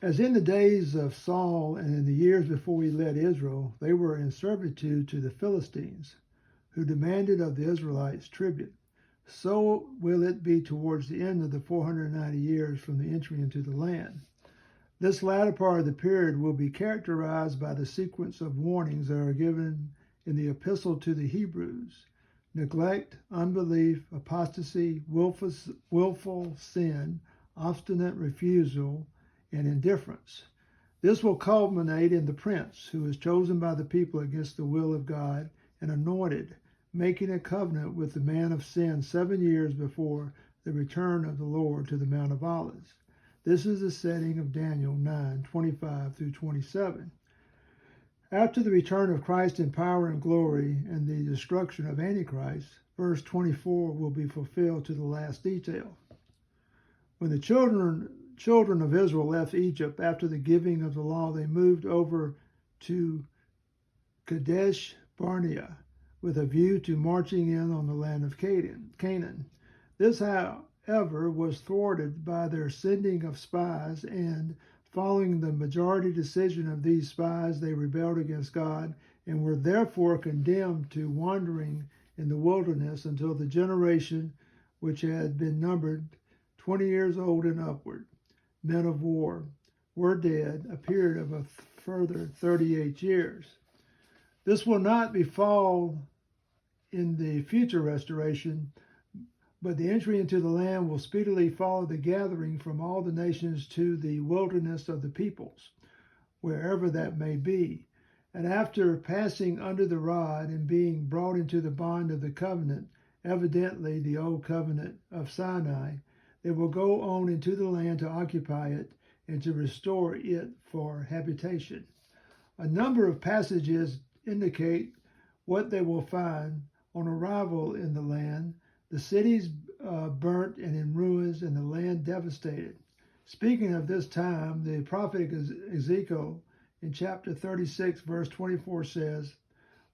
As in the days of Saul and in the years before he led Israel, they were in servitude to the Philistines, who demanded of the Israelites tribute. So will it be towards the end of the 490 years from the entry into the land. This latter part of the period will be characterized by the sequence of warnings that are given in the epistle to the Hebrews: neglect, unbelief, apostasy, willful sin, obstinate refusal, and indifference. This will culminate in the prince, who is chosen by the people against the will of God and anointed, making a covenant with the man of sin 7 years before the return of the Lord to the Mount of Olives. This is the setting of Daniel 9:25 through 27. After the return of Christ in power and glory and the destruction of Antichrist, verse 24 will be fulfilled to the last detail. When the children of Israel left Egypt after the giving of the law, they moved over to Kadesh Barnea with a view to marching in on the land of Canaan. This, however, was thwarted by their sending of spies, and following the majority decision of these spies, they rebelled against God and were therefore condemned to wandering in the wilderness until the generation which had been numbered 20 years old and upward, men of war, were dead, a period of a further 38 years. This will not befall in the future restoration, but the entry into the land will speedily follow the gathering from all the nations to the wilderness of the peoples, wherever that may be. And after passing under the rod and being brought into the bond of the covenant, evidently the old covenant of Sinai, they will go on into the land to occupy it and to restore it for habitation. A number of passages indicate what they will find on arrival in the land: the cities burnt and in ruins, and the land devastated. Speaking of this time, the prophet Ezekiel in chapter 36, verse 24 says,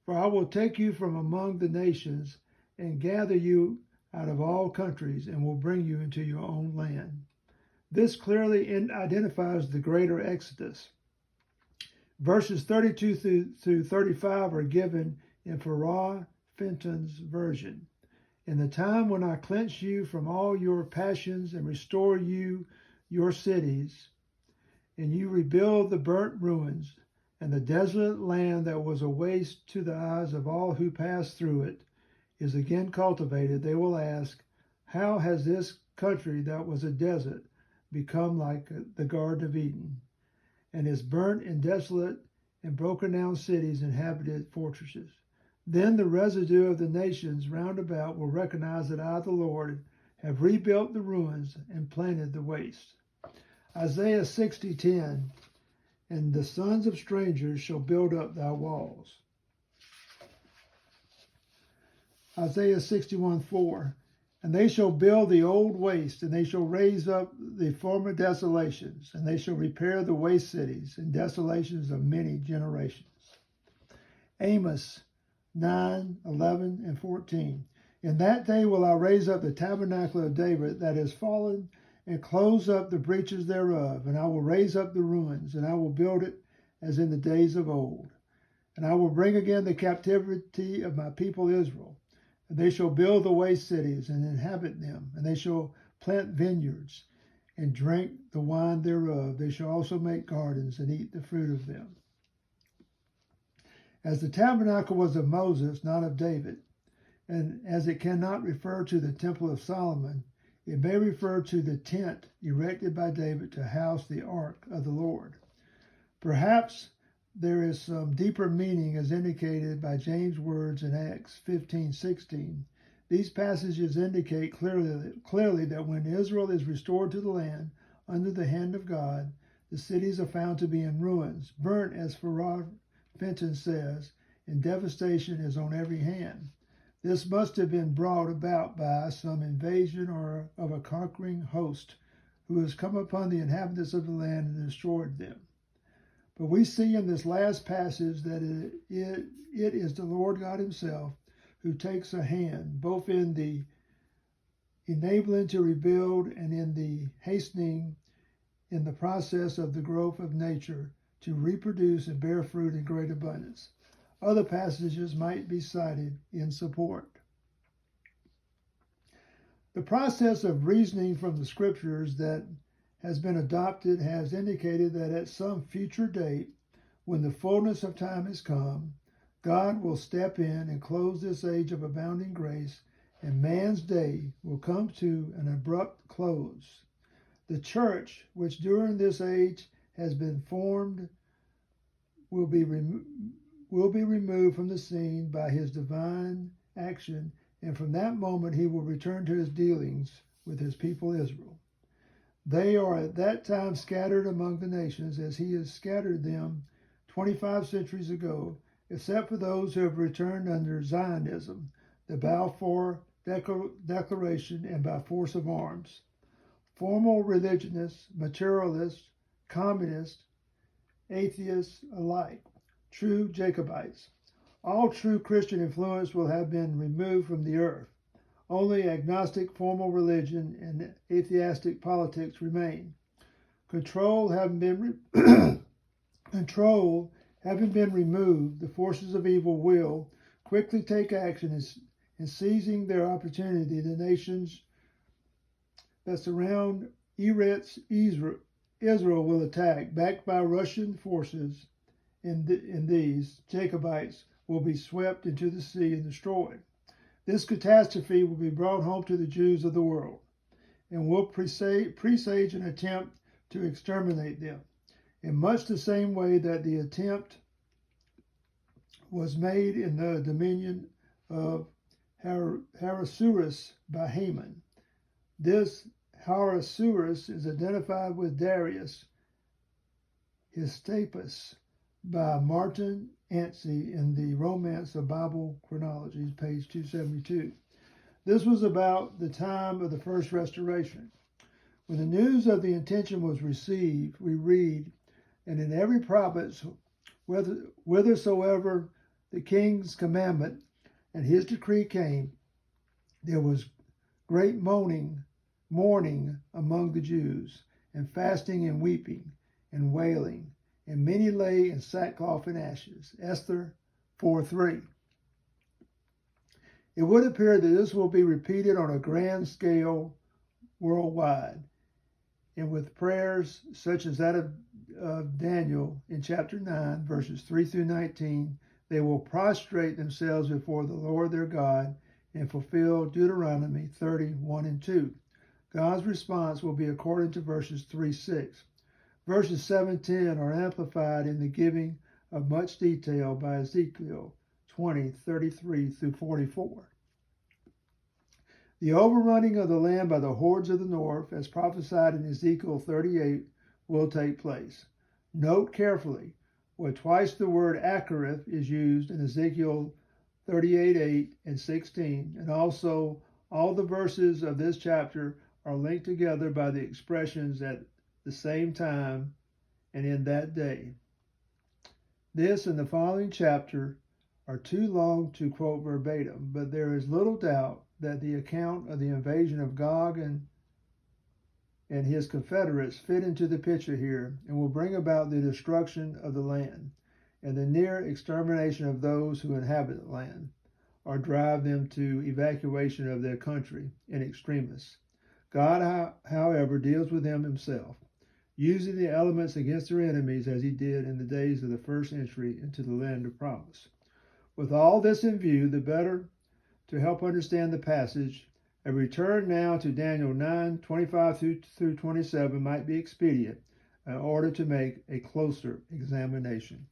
"For I will take you from among the nations and gather you out of all countries and will bring you into your own land." This clearly identifies the greater Exodus. Verses 32 through 35 are given in Farah Fenton's version. "In the time when I cleanse you from all your passions and restore you your cities, and you rebuild the burnt ruins, and the desolate land that was a waste to the eyes of all who passed through it is again cultivated, they will ask, how has this country that was a desert become like the Garden of Eden, and is burnt and desolate and broken down cities, inhabited fortresses? Then the residue of the nations round about will recognize that I, the Lord, have rebuilt the ruins and planted the waste." Isaiah 60:10, "And the sons of strangers shall build up thy walls." Isaiah 61:4, "And they shall build the old waste, and they shall raise up the former desolations, and they shall repair the waste cities and desolations of many generations." Amos 9:11 and 14, "In that day will I raise up the tabernacle of David that is fallen, and close up the breaches thereof, and I will raise up the ruins, and I will build it as in the days of old. And I will bring again the captivity of my people Israel, and they shall build the waste cities and inhabit them, and they shall plant vineyards and drink the wine thereof. They shall also make gardens and eat the fruit of them." As the tabernacle was of Moses, not of David, and as it cannot refer to the temple of Solomon, it may refer to the tent erected by David to house the ark of the Lord. Perhaps there is some deeper meaning as indicated by James' words in Acts 15:16. These passages indicate clearly that when Israel is restored to the land under the hand of God, the cities are found to be in ruins, burnt, as Farah Fenton says, and devastation is on every hand. This must have been brought about by some invasion or of a conquering host who has come upon the inhabitants of the land and destroyed them. But we see in this last passage that it is the Lord God himself who takes a hand, both in the enabling to rebuild and in the hastening in the process of the growth of nature to reproduce and bear fruit in great abundance. Other passages might be cited in support. The process of reasoning from the scriptures that has been adopted has indicated that at some future date, when the fullness of time has come, God will step in and close this age of abounding grace, and man's day will come to an abrupt close. The church, which during this age has been formed, will be removed from the scene by his divine action, and from that moment he will return to his dealings with his people Israel. They are at that time scattered among the nations as he has scattered them 25 centuries ago, except for those who have returned under Zionism, the Balfour Declaration, and by force of arms. Formal religionists, materialists, communists, atheists alike, true Jacobites. All true Christian influence will have been removed from the earth. Only agnostic formal religion and atheistic politics remain. Control having been removed, the forces of evil will quickly take action in seizing their opportunity. The nations that surround Eretz Israel will attack, backed by Russian forces, and these Jacobites will be swept into the sea and destroyed. This catastrophe will be brought home to the Jews of the world and will presage an attempt to exterminate them, in much the same way that the attempt was made in the dominion of Ahasuerus by Haman. This Ahasuerus is identified with Darius Hystaspes by Martin Ansey in the Romance of Bible Chronologies, page 272. This was about the time of the first restoration. When the news of the intention was received, we read, and in every province, whithersoever the king's commandment and his decree came, there was great mourning among the Jews, and fasting and weeping and wailing, and many lay in sackcloth and ashes. Esther 4:3. It would appear that this will be repeated on a grand scale worldwide, and with prayers such as that of Daniel in chapter 9, verses 3 through 19, they will prostrate themselves before the Lord their God and fulfill Deuteronomy 30:1 and 2. God's response will be according to verses 3-6. Verses 7-10 are amplified in the giving of much detail by Ezekiel 20:33 through 44. The overrunning of the land by the hordes of the north, as prophesied in Ezekiel 38, will take place. Note carefully where twice the word Acherith is used in Ezekiel 38:8 and 16, and also all the verses of this chapter are linked together by the expressions at the same time and in that day. This and the following chapter are too long to quote verbatim, but there is little doubt that the account of the invasion of Gog and his confederates fit into the picture here and will bring about the destruction of the land and the near extermination of those who inhabit the land or drive them to evacuation of their country in extremis. God, however, deals with them himself, using the elements against their enemies as he did in the days of the first entry into the land of promise. With all this in view, the better to help understand the passage, a return now to Daniel 9:25 through 27 might be expedient in order to make a closer examination.